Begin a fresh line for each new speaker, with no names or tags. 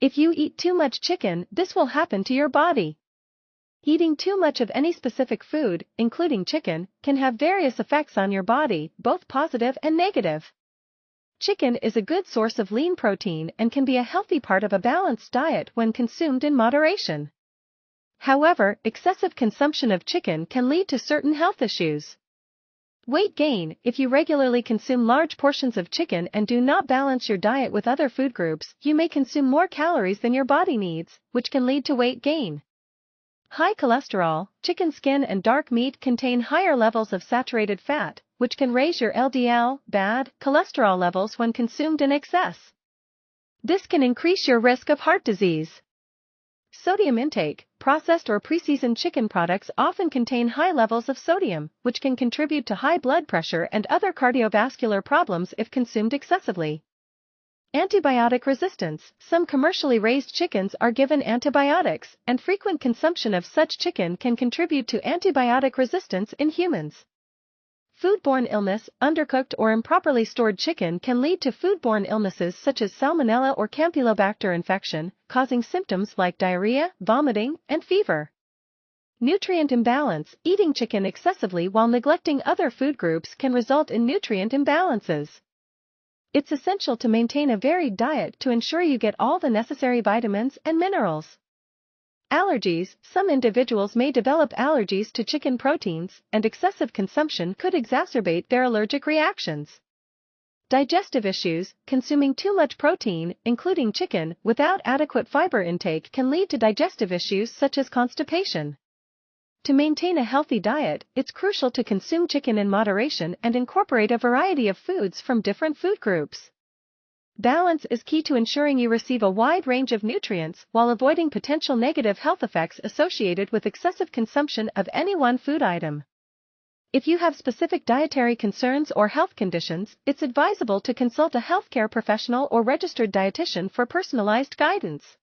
If you eat too much chicken, this will happen to your body. Eating too much of any specific food, including chicken, can have various effects on your body, both positive and negative. Chicken is a good source of lean protein and can be a healthy part of a balanced diet when consumed in moderation. However, excessive consumption of chicken can lead to certain health issues. Weight gain. If you regularly consume large portions of chicken and do not balance your diet with other food groups, you may consume more calories than your body needs, which can lead to weight gain. High cholesterol. Chicken skin and dark meat contain higher levels of saturated fat, which can raise your LDL, bad cholesterol levels when consumed in excess. This can increase your risk of heart disease. Sodium intake. Processed or pre-seasoned chicken products often contain high levels of sodium, which can contribute to high blood pressure and other cardiovascular problems if consumed excessively. Antibiotic resistance. Some commercially raised chickens are given antibiotics, and frequent consumption of such chicken can contribute to antibiotic resistance in humans. Foodborne illness. Undercooked or improperly stored chicken can lead to foodborne illnesses such as salmonella or campylobacter infection, causing symptoms like diarrhea, vomiting, and fever. Nutrient imbalance. Eating chicken excessively while neglecting other food groups can result in nutrient imbalances. It's essential to maintain a varied diet to ensure you get all the necessary vitamins and minerals. Allergies. Some individuals may develop allergies to chicken proteins, and excessive consumption could exacerbate their allergic reactions. Digestive issues. Consuming too much protein, including chicken, without adequate fiber intake can lead to digestive issues such as constipation. To maintain a healthy diet, it's crucial to consume chicken in moderation and incorporate a variety of foods from different food groups. Balance is key to ensuring you receive a wide range of nutrients while avoiding potential negative health effects associated with excessive consumption of any one food item. If you have specific dietary concerns or health conditions, it's advisable to consult a healthcare professional or registered dietitian for personalized guidance.